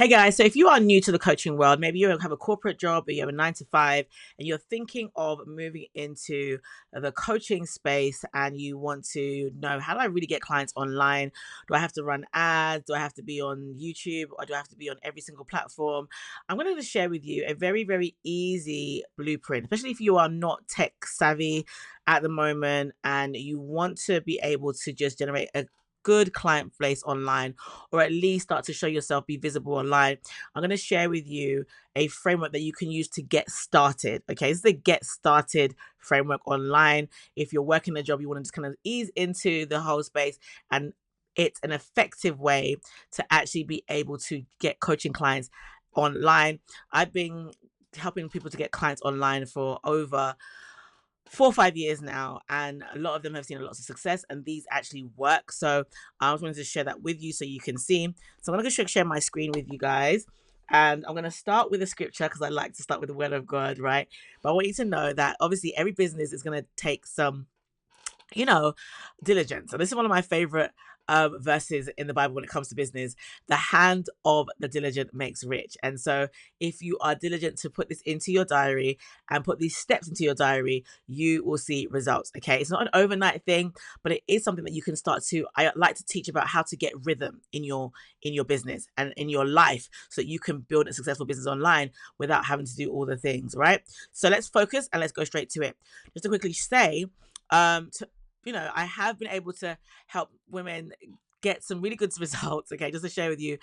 Hey guys, so if you are new to the coaching world, maybe you have a corporate job or you have a 9 to 5 and you're thinking of moving into the coaching space and you want to know, how do I really get clients online? Do I have to run ads? Do I have to be on YouTube, or do I have to be on every single platform? I'm going to share with you a very, very easy blueprint, especially if you are not tech savvy at the moment and you want to be able to just generate a good client base online, or at least start to show yourself, be visible online. I'm going to share with you a framework that you can use to get started. Okay, this is the get started framework online. If you're working a job, you want to just kind of ease into the whole space, and it's an effective way to actually be able to get coaching clients online. I've been helping people to get clients online for over 4 or 5 years now, and a lot of them have seen a lot of success, and these actually work. So I just wanted to share that with you so you can see. So I'm going to share my screen with you guys, and I'm going to start with a scripture because I like to start with the word of God, right? But I want you to know that obviously every business is going to take some, you know, diligence. So this is one of my favorite verses in the Bible when it comes to business. The hand of the diligent makes rich. And so if you are diligent to put this into your diary and put these steps into your diary, you will see results. Okay. It's not an overnight thing, but it is something that you can start to. I like to teach about how to get rhythm in your business and in your life so that you can build a successful business online without having to do all the things, right? So let's focus and let's go straight to it. Just to quickly say, I have been able to help women get some really good results. Okay, just to share with you,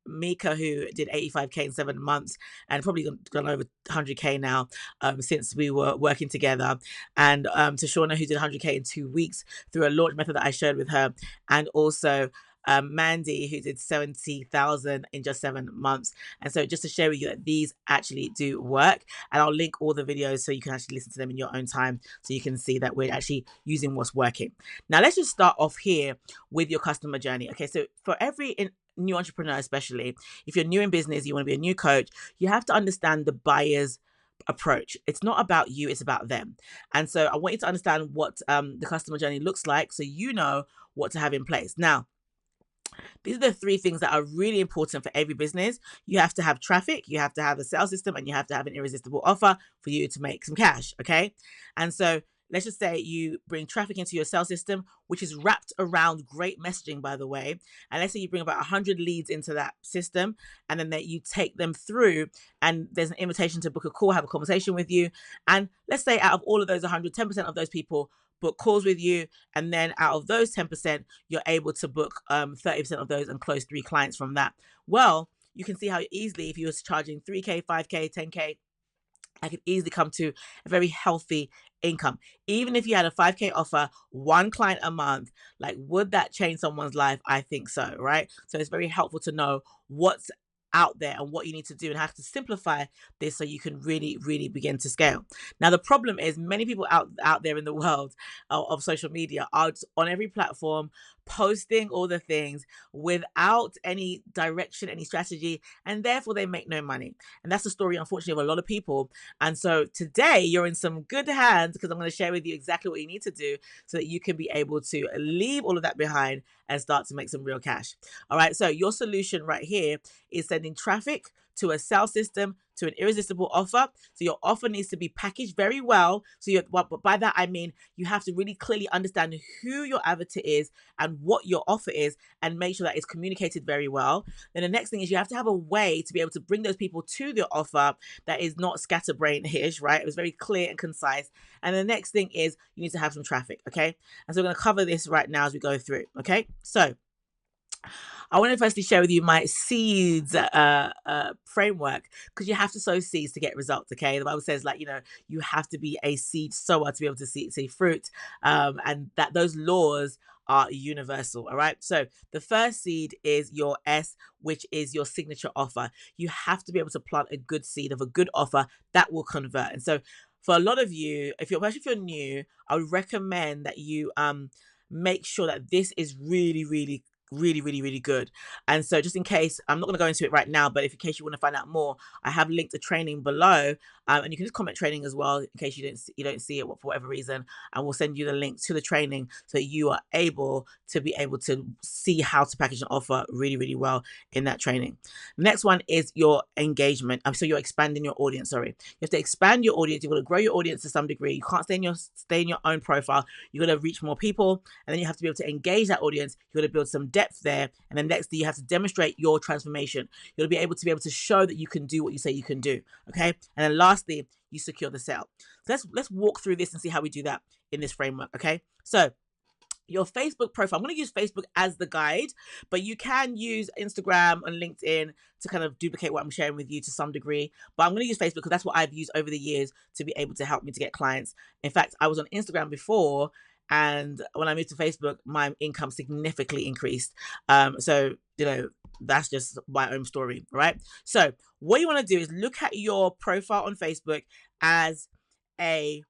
Mika, who did 85K in 7 months and probably gone over 100K now, since we were working together, and to Shauna, who did 100K in 2 weeks through a launch method that I shared with her, and also Mandy, who did 70,000 in just 7 months. And so just to share with you that these actually do work, and I'll link all the videos so you can actually listen to them in your own time so you can see that we're actually using what's working. Now let's just start off here with your customer journey. Okay, so for every new entrepreneur, especially if you're new in business, you want to be a new coach, you have to understand the buyer's approach. It's not about you, it's about them. And so I want you to understand what the customer journey looks like so you know what to have in place. Now, these are the three things that are really important for every business. You have to have traffic, you have to have a sales system, and you have to have an irresistible offer for you to make some cash. Okay. And so let's just say you bring traffic into your sales system, which is wrapped around great messaging, by the way. And let's say you bring about 100 leads into that system, and then that you take them through, and there's an invitation to book a call, have a conversation with you. And let's say out of all of those 100, 10% of those people book calls with you, and then out of those 10%, you're able to book 30% of those and close 3 clients from that. Well, you can see how easily, if you was charging 3K, 5K, 10K, I could easily come to a very healthy income. Even if you had a 5K offer, 1 client a month, like, would that change someone's life? I think so, right? So it's very helpful to know what's out there and what you need to do and how to simplify this so you can really, really begin to scale. Now, the problem is many people out there in the world of social media are on every platform posting all the things without any direction, any strategy, and therefore they make no money. And that's the story, unfortunately, of a lot of people. And so today you're in some good hands, because I'm going to share with you exactly what you need to do so that you can be able to leave all of that behind and start to make some real cash. All right. So your solution right here is sending traffic to a sales system, to an irresistible offer. So your offer needs to be packaged very well. So by that, I mean, you have to really clearly understand who your avatar is and what your offer is, and make sure that it's communicated very well. Then the next thing is you have to have a way to be able to bring those people to the offer that is not scatterbrain-ish, right? It was very clear and concise. And the next thing is you need to have some traffic, okay? And so we're going to cover this right now as we go through, okay? So I want to firstly share with you my seeds framework, because you have to sow seeds to get results. Okay, the Bible says, like, you have to be a seed sower to be able to see fruit, and that those laws are universal. All right. So the first seed is your S, which is your signature offer. You have to be able to plant a good seed of a good offer that will convert. And so for a lot of you, especially if you're new, I would recommend that you make sure that this is really, really really, really, really good. And so just in case, I'm not going to go into it right now, but if in case you want to find out more, I have linked a training below, and you can just comment training as well in case you don't see it for whatever reason, and we'll send you the link to the training so that you are able to see how to package an offer really, really well in that training. Next one is your engagement. So you're expanding your audience. Sorry, you have to expand your audience. You've got to grow your audience to some degree. You can't stay in your own profile. You've got to reach more people, and then you have to be able to engage that audience. You've got to build some depth there, and then next, you have to demonstrate your transformation. You'll be able to show that you can do what you say you can do. Okay, and then lastly, you secure the sale. So let's walk through this and see how we do that in this framework. Okay, so your Facebook profile. I'm going to use Facebook as the guide, but you can use Instagram and LinkedIn to kind of duplicate what I'm sharing with you to some degree. But I'm going to use Facebook because that's what I've used over the years to be able to help me to get clients. In fact, I was on Instagram before, and when I moved to Facebook, my income significantly increased. So, that's just my own story, right? So what you want to do is look at your profile on Facebook as a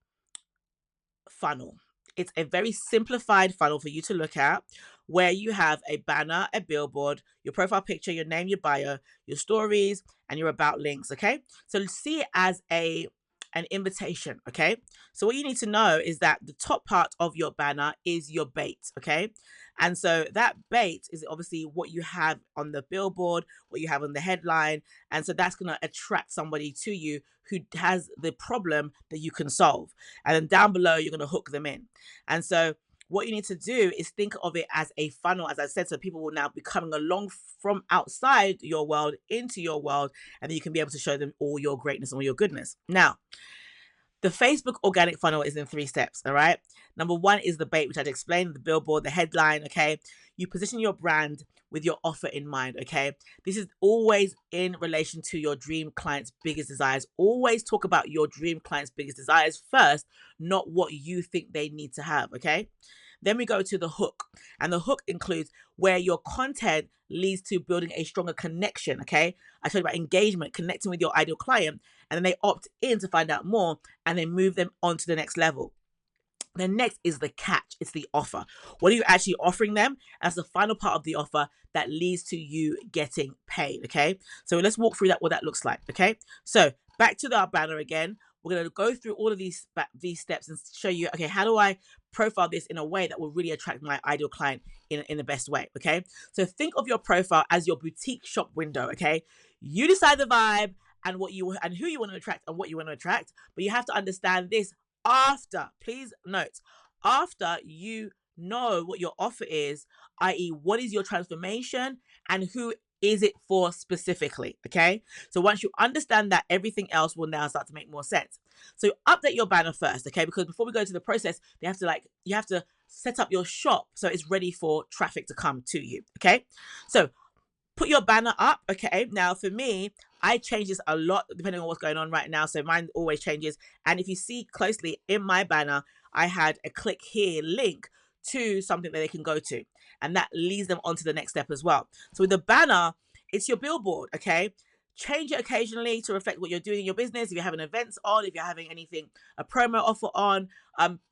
funnel. It's a very simplified funnel for you to look at, where you have a banner, a billboard, your profile picture, your name, your bio, your stories, and your about links. Okay, so see it as an invitation. Okay, so what you need to know is that the top part of your banner is your bait. Okay, and so that bait is obviously what you have on the billboard, what you have on the headline, and so that's going to attract somebody to you who has the problem that you can solve. And then down below, you're going to hook them in. And so what you need to do is think of it as a funnel, as I said, so people will now be coming along from outside your world into your world, and then you can be able to show them all your greatness and all your goodness. Now, the Facebook organic funnel is in 3 steps, all right? Number 1 is the bait, which I'd explained, the billboard, the headline, okay? You position your brand with your offer in mind, okay? This is always in relation to your dream client's biggest desires. Always talk about your dream client's biggest desires first, not what you think they need to have, okay? Then we go to the hook, and the hook includes where your content leads to building a stronger connection, okay? I told you about engagement, connecting with your ideal client, and then they opt in to find out more, and then move them on to the next level. The next is the catch. It's the offer. What are you actually offering them as the final part of the offer that leads to you getting paid, okay? So let's walk through what that looks like, okay? So back to our banner again. We're going to go through all of these steps and show you, okay, how do I profile this in a way that will really attract my ideal client in the best way, okay? So think of your profile as your boutique shop window, okay? You decide the vibe and who you want to attract and what you want to attract, but you have to understand this after, please note, after you know what your offer is, i.e. what is your transformation and who is it for specifically, okay? So once you understand that, everything else will now start to make more sense. So update your banner first, okay? Because before we go to the process, you have to set up your shop so it's ready for traffic to come to you, okay? So put your banner up, okay? Now for me, I change this a lot depending on what's going on right now. So mine always changes. And if you see closely in my banner, I had a click here link to something that they can go to. And that leads them on to the next step as well. So with the banner, it's your billboard, okay? Change it occasionally to reflect what you're doing in your business. If you're having events on, if you're having anything, a promo offer on,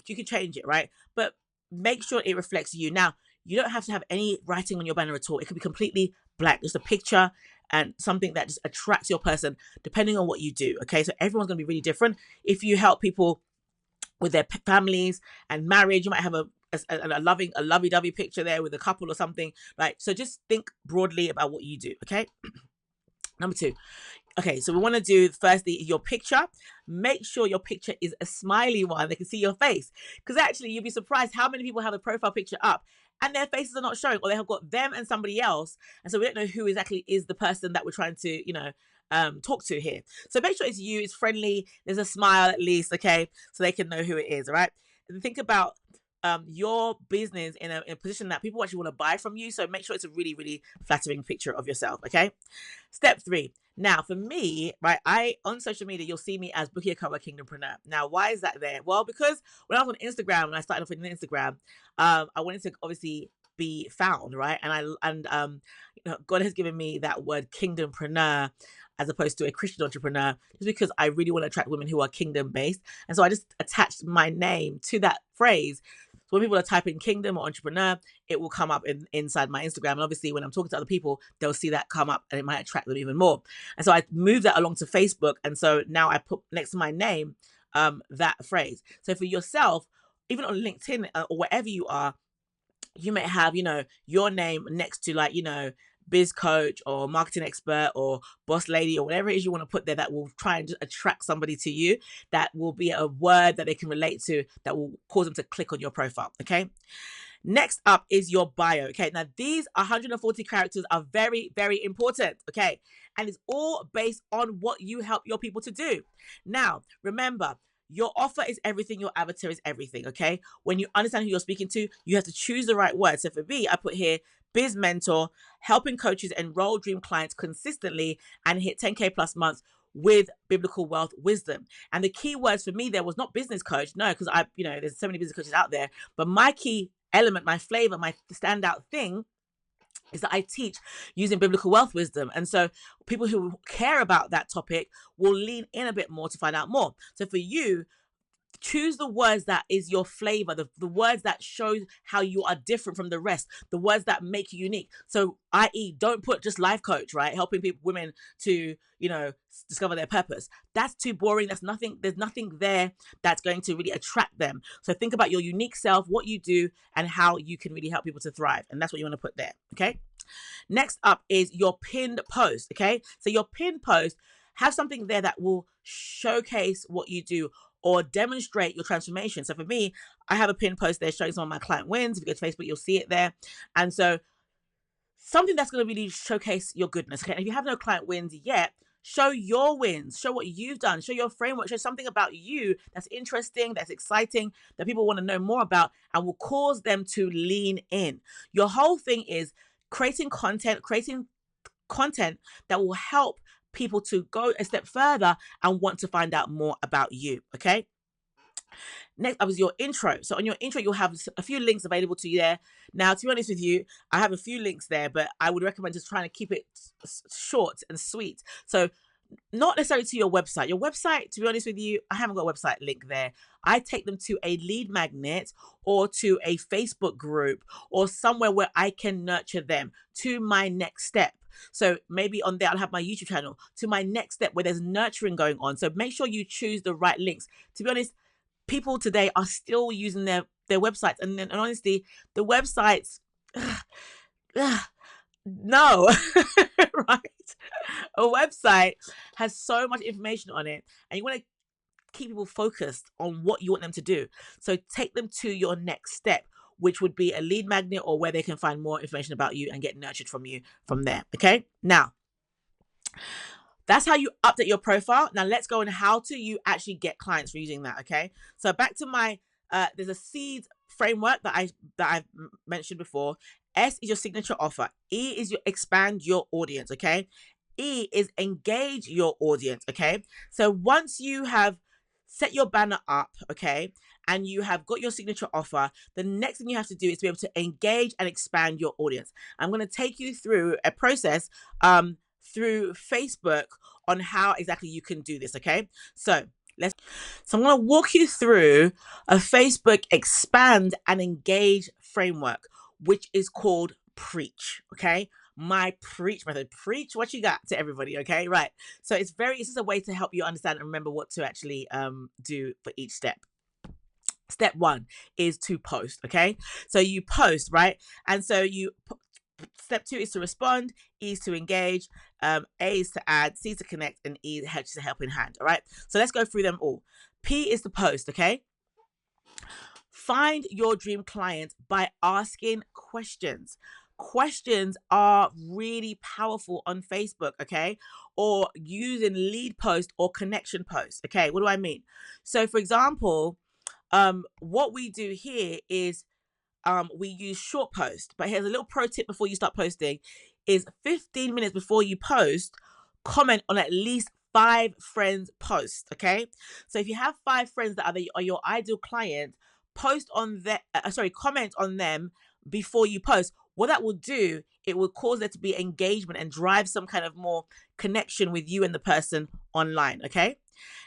you can change it, right? But make sure it reflects you. Now, you don't have to have any writing on your banner at all. It could be completely black, just a picture and something that just attracts your person depending on what you do, okay? So everyone's going to be really different. If you help people with their families and marriage, you might have a lovey-dovey picture there with a couple or something, right? So just think broadly about what you do, okay? Number 2. Okay, so we want to do firstly your picture. Make sure your picture is a smiley one. They can see your face. Because actually, you'd be surprised how many people have a profile picture up and their faces are not showing, or they have got them and somebody else. And so we don't know who exactly is the person that we're trying to, talk to here. So make sure it's you, it's friendly, there's a smile at least, okay? So they can know who it is, all right? And think about your business in a position that people actually want to buy from you. So make sure it's a really, really flattering picture of yourself, okay? Step 3. Now, for me, right, on social media, you'll see me as Buki Ekeowa Kingdompreneur. Now, why is that there? Well, because when I was on Instagram, when I started off with Instagram, I wanted to obviously be found, right? And God has given me that word kingdompreneur as opposed to a Christian entrepreneur, just because I really want to attract women who are kingdom based. And so I just attached my name to that phrase So when people are typing kingdom or entrepreneur, it will come up inside my Instagram. And obviously when I'm talking to other people, they'll see that come up and it might attract them even more. And so I moved that along to Facebook. And so now I put next to my name, that phrase. So for yourself, even on LinkedIn or wherever you are, you may have, your name next to, like, biz coach or marketing expert or boss lady or whatever it is you want to put there that will try and just attract somebody to you, that will be a word that they can relate to, that will cause them to click on your profile. Okay. Next up is your bio. Okay. Now these 140 characters are very, very important. Okay. And it's all based on what you help your people to do. Now, remember, your offer is everything. Your avatar is everything. Okay. When you understand who you're speaking to, you have to choose the right word. So for me, I put here biz mentor, helping coaches enroll dream clients consistently and hit 10K plus months with biblical wealth wisdom. And the key words for me there was not business coach. No, because there's so many business coaches out there, but my key element, my flavor, my standout thing is that I teach using biblical wealth wisdom. And so people who care about that topic will lean in a bit more to find out more. So for you, choose the words that is your flavor, the words that show how you are different from the rest, the words that make you unique. So, i.e., don't put just life coach, right? Helping women to, discover their purpose. That's too boring. There's nothing there that's going to really attract them. So think about your unique self, what you do, and how you can really help people to thrive. And that's what you want to put there. Okay. Next up is your pinned post. Okay. So your pinned post, have something there that will showcase what you do or demonstrate your transformation. So for me, I have a pinned post there showing some of my client wins. If you go to Facebook, you'll see it there. And so something that's going to really showcase your goodness. Okay. And if you have no client wins yet, show your wins, show what you've done, show your framework, show something about you that's interesting, that's exciting, that people want to know more about and will cause them to lean in. Your whole thing is creating content that will help people to go a step further and want to find out more about you. Okay. Next up is your intro. So on your intro, you'll have a few links available to you there. Now, to be honest with you, I have a few links there, but I would recommend just trying to keep it short and sweet. So not necessarily to your website. Your website, to be honest with you, I haven't got a website link there. I take them to a lead magnet or to a Facebook group or somewhere where I can nurture them to my next step. So maybe on there, I'll have my YouTube channel to my next step where there's nurturing going on. So make sure you choose the right links. To be honest, people today are still using their websites. And honestly, the websites, no, right? A website has so much information on it and you want to keep people focused on what you want them to do. So take them to your next step, which would be a lead magnet or where they can find more information about you and get nurtured from you from there. Okay. Now, that's how you update your profile. Now let's go on how to you actually get clients for using that. Okay. So back to my, there's a seed framework that I've mentioned before. S is your signature offer. E is your expand your audience. Okay. E is engage your audience. Okay. So once you have set your banner up, okay, and you have got your signature offer, the next thing you have to do is to be able to engage and expand your audience. I'm going to take you through a process through Facebook on how exactly you can do this, okay? So I'm going to walk you through a Facebook expand and engage framework, which is called Preach, okay? My Preach method. Preach what you got to everybody, okay? Right. So it's just a way to help you understand and remember what to actually do for each step. Step 1 is to post, okay? So you post, right? And so step 2 is to respond, E is to engage, A is to add, C is to connect, and E is a helping hand, all right? So let's go through them all. P is to post, okay? Find your dream client by asking questions. Questions are really powerful on Facebook, okay? Or using lead post or connection post, okay? What do I mean? So for example, what we do here is we use short post, but here's a little pro tip before you start posting is 15 minutes before you post, comment on at least 5 friends' posts, okay? So if you have 5 friends that are your ideal client, comment on them before you post. What that will do, it will cause there to be engagement and drive some kind of more connection with you and the person online, okay?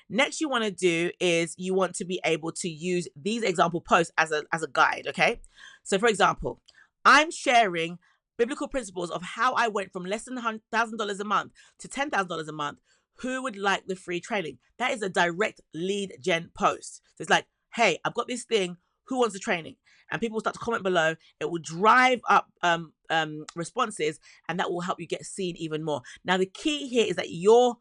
Next, you want to do is you want to be able to use these example posts as a guide, okay? So for example, I'm sharing biblical principles of how I went from less than $1,000 a month to $10,000 a month. Who would like the free training? That is a direct lead gen post. So it's like, hey, I've got this thing. Who wants the training? And people will start to comment below. It will drive up responses, and that will help you get seen even more. Now, the key here is that your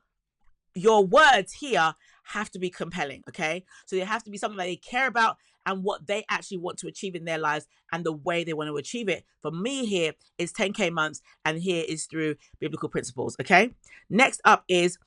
words here have to be compelling, okay? So they have to be something that they care about and what they actually want to achieve in their lives and the way they want to achieve it. For me here is 10K months, and here is through biblical principles, okay? Next up is,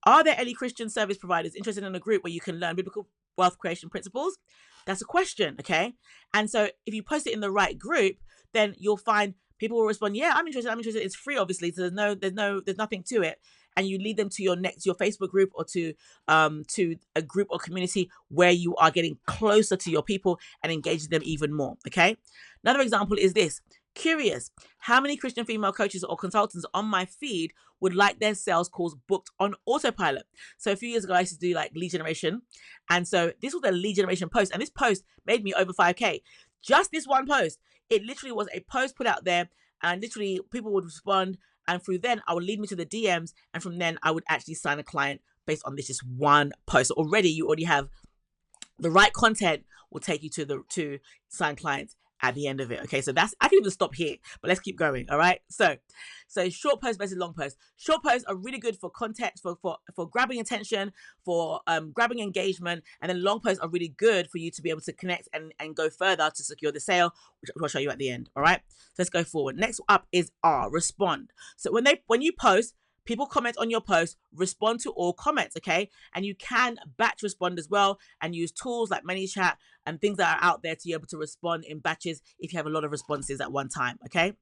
are there any Christian service providers interested in a group where you can learn biblical wealth creation principles? That's a question, okay? And so if you post it in the right group, then you'll find people will respond, yeah, I'm interested. It's free, obviously, so there's nothing to it. And you lead them to your Facebook group, or to a group or community where you are getting closer to your people and engaging them even more, okay? Another example is this. Curious, how many Christian female coaches or consultants on my feed would like their sales calls booked on autopilot? So a few years ago, I used to do like lead generation. And so this was a lead generation post. And this post made me over 5K. Just this one post. It literally was a post put out there, and literally people would respond. And through then, I would lead me to the DMs. And from then, I would actually sign a client based on this just one post. So you already have the right content will take you to sign clients at the end of it. Okay, so I can even stop here, but let's keep going. All right, so short posts versus long posts. Short posts are really good for context, for grabbing attention, for grabbing engagement, and then long posts are really good for you to be able to connect and go further to secure the sale, which I'll show you at the end. All right, so let's go forward. Next up is R, respond. So when you post, people comment on your post, respond to all comments, okay? And you can batch respond as well and use tools like ManyChat and things that are out there to be able to respond in batches if you have a lot of responses at one time, okay?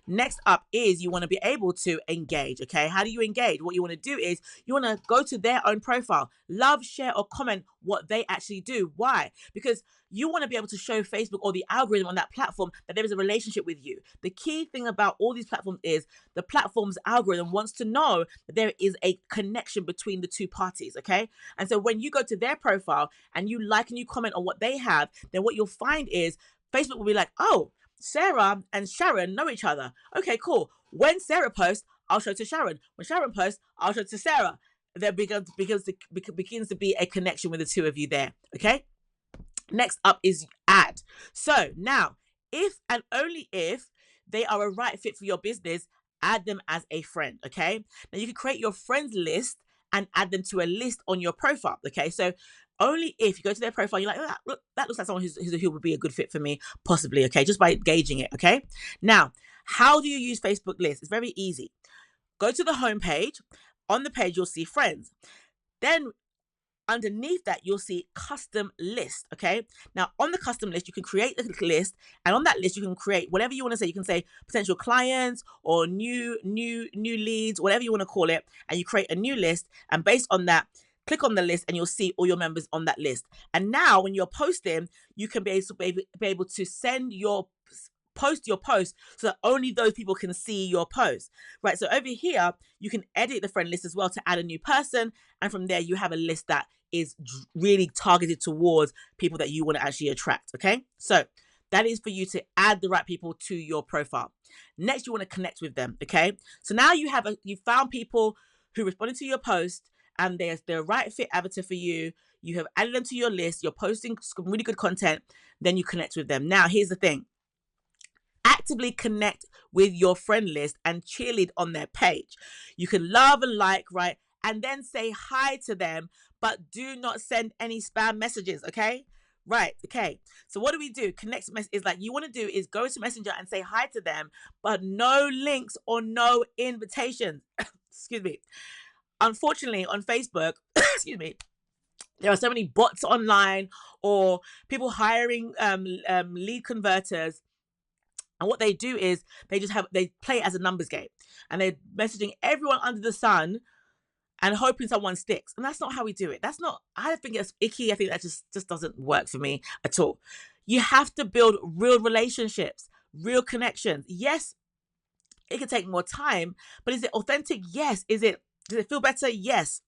Next up is you want to be able to engage, okay? How do you engage? What you want to do is you want to go to their own profile, love, share, or comment what they actually do. Why? Because you want to be able to show Facebook or the algorithm on that platform that there is a relationship with you. The key thing about all these platforms is the platform's algorithm wants to know that there is a connection between the two parties, okay? And so when you go to their profile and you like and you comment on what they have, then what you'll find is Facebook will be like, oh, Sarah and Sharon know each other. Okay, cool. When Sarah posts, I'll show to Sharon. When Sharon posts, I'll show to Sarah. There begins to be a connection with the two of you there, okay? Next up is add. So now, if and only if they are a right fit for your business, add them as a friend, okay? Now you can create your friends list and add them to a list on your profile, okay? So only if you go to their profile, you're like, oh, that looks like someone who would be a good fit for me, possibly, okay? Just by gauging it, okay? Now, how do you use Facebook lists? It's very easy. Go to the home page. On the page, you'll see friends. Then underneath that, you'll see custom list, okay? Now, on the custom list, you can create a list, and on that list, you can create whatever you want to say. You can say potential clients or new leads, whatever you want to call it, and you create a new list, and based on that, click on the list and you'll see all your members on that list. And now when you're posting, you can be able to send your post so that only those people can see your post, right? So over here, you can edit the friend list as well to add a new person. And from there, you have a list that is really targeted towards people that you want to actually attract, okay? So that is for you to add the right people to your profile. Next, you want to connect with them, okay? So now you found people who responded to your post and they're the right fit avatar for you. You have added them to your list. You're posting some really good content. Then you connect with them. Now, here's the thing. Actively connect with your friend list and cheerlead on their page. You can love and like, right? And then say hi to them, but do not send any spam messages, okay? Right, okay. So what do we do? Connect is like you want to do is go to Messenger and say hi to them, but no links or no invitations. Excuse me. Unfortunately, on Facebook, excuse me, there are so many bots online or people hiring lead converters. And what they do is they play it as a numbers game and they're messaging everyone under the sun and hoping someone sticks. And that's not how we do it. I think it's icky. I think that just doesn't work for me at all. You have to build real relationships, real connections. Yes, it can take more time, but is it authentic? Yes. Does it feel better? Yes.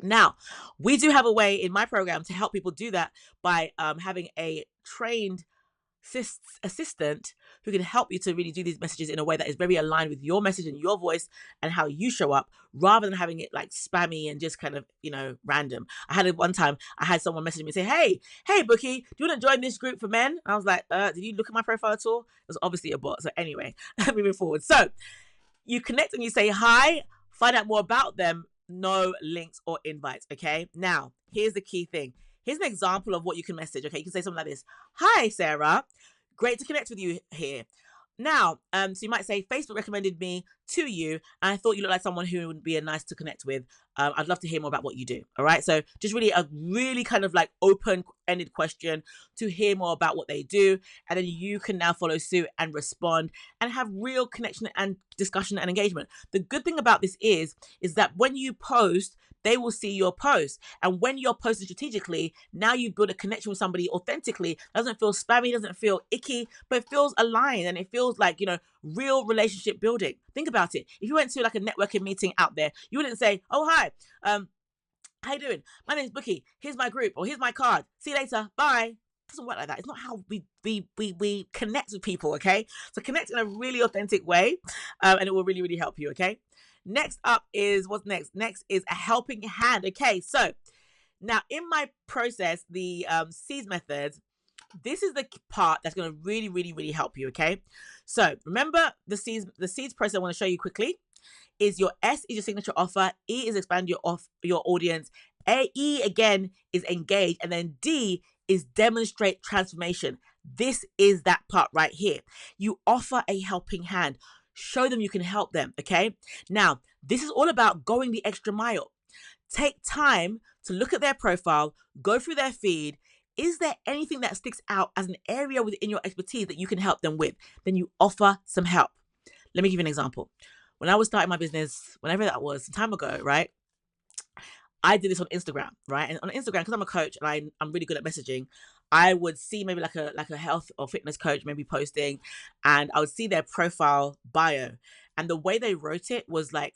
Now, we do have a way in my program to help people do that by having a trained assistant who can help you to really do these messages in a way that is very aligned with your message and your voice and how you show up, rather than having it like spammy and just kind of, random. I had it one time, I had someone message me and say, hey Buki, do you want to join this group for men? I was like, did you look at my profile at all? It was obviously a bot. So anyway, moving forward. So you connect and you say hi, find out more about them, no links or invites. Okay. Now, here's the key thing. Here's an example of what you can message. Okay. You can say something like this. Hi, Sarah. Great to connect with you here. Now, so you might say, Facebook recommended me to you, and I thought you looked like someone who would be nice to connect with. I'd love to hear more about what you do. All right. So just really kind of like open-ended question to hear more about what they do. And then you can now follow suit and respond and have real connection and discussion and engagement. The good thing about this is that when you post, they will see your post. And when you're posting strategically, now you build a connection with somebody authentically. It doesn't feel spammy, doesn't feel icky, but it feels aligned and it feels like, real relationship building. Think about it. If you went to like a networking meeting out there, you wouldn't say, oh, hi, how you doing? My name's Buki. Here's my group, or here's my card. See you later. Bye. It doesn't work like that. It's not how we connect with people, okay? So connect in a really authentic way, and it will really, really help you, okay? Next up is, what's next? Next is a helping hand. Okay, so now in my process, the seeds methods, this is the part that's going to really, really, really help you, okay? So remember the seeds process I want to show you quickly is your S is your signature offer, E is expand your audience, E again is engage, and then D is demonstrate transformation. This is that part right here. You offer a helping hand. Show them you can help them, okay? Now, this is all about going the extra mile. Take time to look at their profile, go through their feed. Is there anything that sticks out as an area within your expertise that you can help them with? Then you offer some help. Let me give you an example. When I was starting my business, whenever that was, some time ago, right? I did this on Instagram, right? And on Instagram, because I'm a coach and I'm really good at messaging, I would see maybe like a health or fitness coach maybe posting, and I would see their profile bio, and the way they wrote it was like,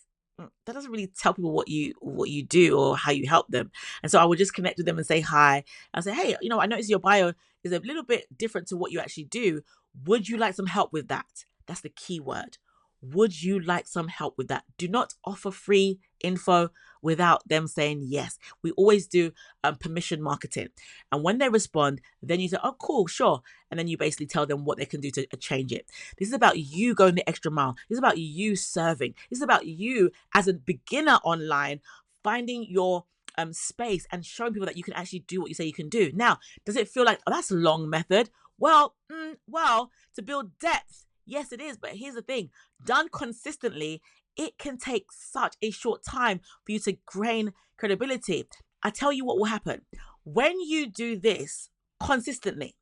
that doesn't really tell people what you do or how you help them. And so I would just connect with them and say hi. I'll say, hey, I noticed your bio is a little bit different to what you actually do. Would you like some help with that? That's the key word. Would you like some help with that? Do not offer free info without them saying yes. We always do permission marketing. And when they respond, then you say, oh, cool, sure. And then you basically tell them what they can do to change it. This is about you going the extra mile. This is about you serving. This is about you as a beginner online finding your space and showing people that you can actually do what you say you can do. Now, does it feel like, oh, that's a long method? Well, to build depth, yes, it is. But here's the thing. Done consistently, it can take such a short time for you to gain credibility. I tell you what will happen. When you do this consistently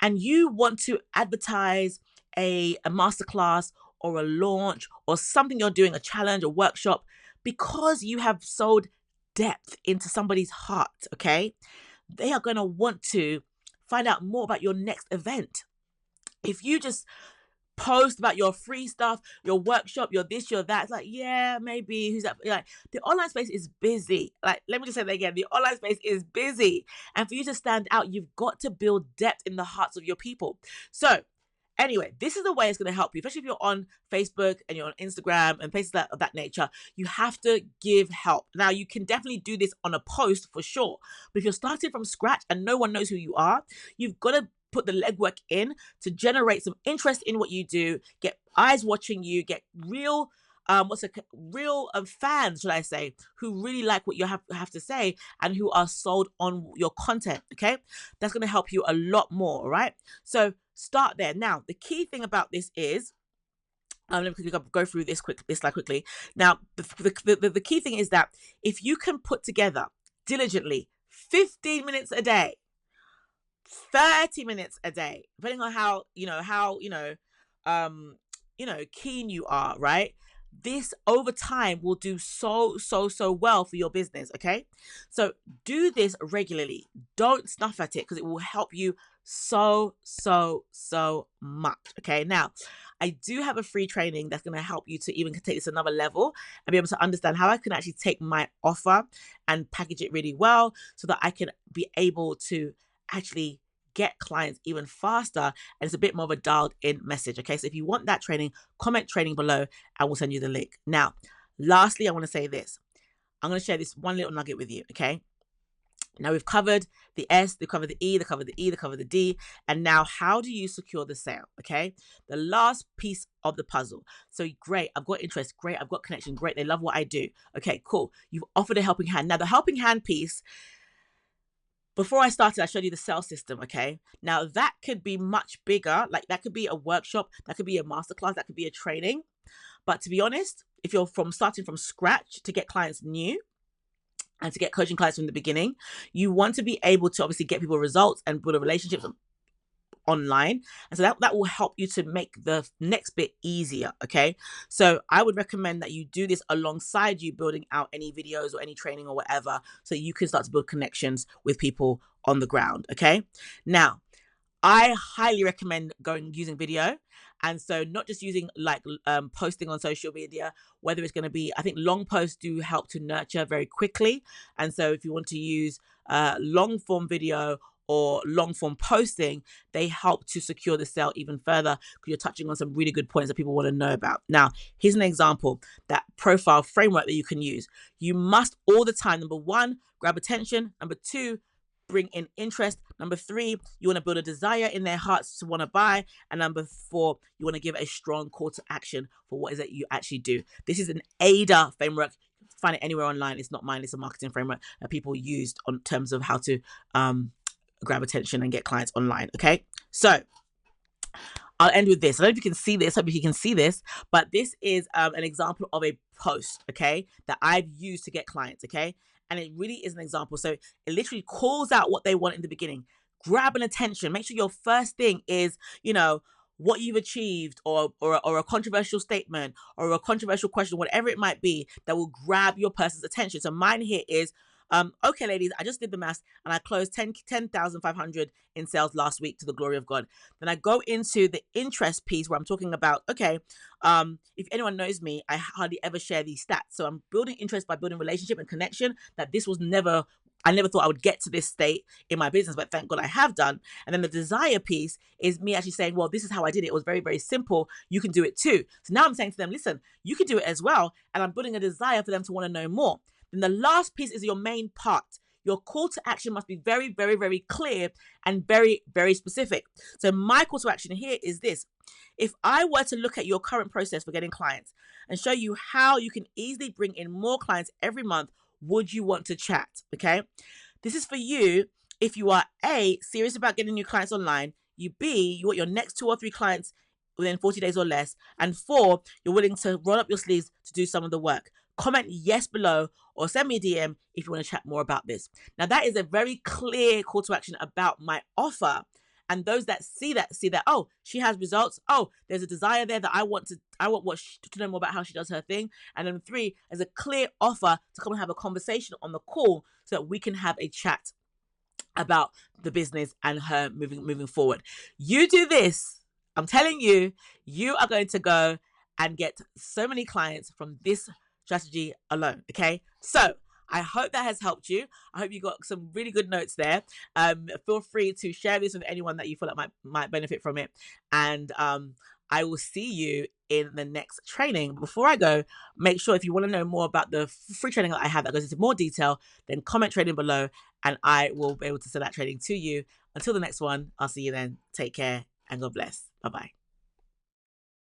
and you want to advertise a masterclass or a launch or something you're doing, a challenge, a workshop, because you have sowed depth into somebody's heart, okay, they are going to want to find out more about your next event. If you just post about your free stuff, your workshop, your this, your that, it's like, yeah, maybe, who's that? Like, the online space is busy. Like, let me just say that again. The online space is busy. And for you to stand out, you've got to build depth in the hearts of your people. So anyway, this is the way it's going to help you, especially if you're on Facebook and you're on Instagram and places of that nature. You have to give help. Now, you can definitely do this on a post for sure. But if you're starting from scratch and no one knows who you are, you've got to put the legwork in to generate some interest in what you do, get eyes watching you, get real fans, should I say, who really like what you have to say and who are sold on your content, okay? That's going to help you a lot more, all right? So start there. Now, the key thing about this is, let me quickly go through this slide quickly. Now, the key thing is that if you can put together diligently 15 minutes a day, 30 minutes a day, depending on how keen you are, right? This over time will do so well for your business, okay? So do this regularly. Don't snuff at it because it will help you so much, okay? Now, I do have a free training that's going to help you to even take this another level and be able to understand how I can actually take my offer and package it really well so that I can be able to actually get clients even faster, and it's a bit more of a dialed in message. Okay, so if you want that training, comment training below and we'll send you the link. Now, lastly, I want to say this. I'm going to share this one little nugget with you. Okay, now we've covered the S, we've covered the E, they covered the E, they covered the D, and now how do you secure the sale? Okay, the last piece of the puzzle. So great, I've got interest, great, I've got connection, great, they love what I do. Okay, cool, you've offered a helping hand. Now the helping hand piece, before I started, I showed you the sales system, okay? Now that could be much bigger, like that could be a workshop, that could be a masterclass, that could be a training. But to be honest, if you're starting from scratch to get clients new and to get coaching clients from the beginning, you want to be able to obviously get people results and build a relationship online. And so that will help you to make the next bit easier, okay? So I would recommend that you do this alongside you building out any videos or any training or whatever, so you can start to build connections with people on the ground, okay? Now, I highly recommend using video. And so not just using like posting on social media, whether it's going to be, I think long posts do help to nurture very quickly. And so if you want to use long form video or long form posting, they help to secure the sale even further because you're touching on some really good points that people want to know about. Now, here's an example, that profile framework that you can use. You must all the time, number one, grab attention. Number two, bring in interest. Number three, you want to build a desire in their hearts to want to buy. And number four, you want to give a strong call to action for what is it you actually do. This is an AIDA framework. Find it anywhere online. It's not mine. It's a marketing framework that people used on terms of how to grab attention and get clients online. Okay, so I'll end with this. I don't know if you can see this. I hope you can see this, but this is an example of a post, okay, that I've used to get clients, okay? And it really is an example. So it literally calls out what they want in the beginning. Grab an attention. Make sure your first thing is, what you've achieved or a controversial statement or a controversial question, whatever it might be, that will grab your person's attention. So mine here is, okay, ladies, I just did the math and I closed 10,500 in sales last week to the glory of God. Then I go into the interest piece where I'm talking about, okay, if anyone knows me, I hardly ever share these stats. So I'm building interest by building relationship and connection. That this was I never thought I would get to this state in my business, but thank God I have done. And then the desire piece is me actually saying, well, this is how I did it. It was very, very simple. You can do it too. So now I'm saying to them, listen, you can do it as well. And I'm building a desire for them to want to know more. Then the last piece is your main part. Your call to action must be very, very, very clear and very, very specific. So my call to action here is this. If I were to look at your current process for getting clients and show you how you can easily bring in more clients every month, would you want to chat? Okay. This is for you if you are A, serious about getting new clients online, you B, you want your next 2 or 3 clients within 40 days or less, and 4, you're willing to roll up your sleeves to do some of the work. Comment yes below or send me a DM if you want to chat more about this. Now that is a very clear call to action about my offer. And those that see that, oh, she has results. Oh, there's a desire there that I want to know more about how she does her thing. And then 3, there's a clear offer to come and have a conversation on the call so that we can have a chat about the business and her moving forward. You do this, I'm telling you, you are going to go and get so many clients from this strategy alone. Okay, so I hope that has helped you. I hope you got some really good notes there. Feel free to share this with anyone that you feel like might benefit from it. And I will see you in the next training. Before I go, make sure if you want to know more about the free training that I have that goes into more detail, then comment training below and I will be able to send that training to you. Until the next one, I'll see you then. Take care and God bless. Bye-bye.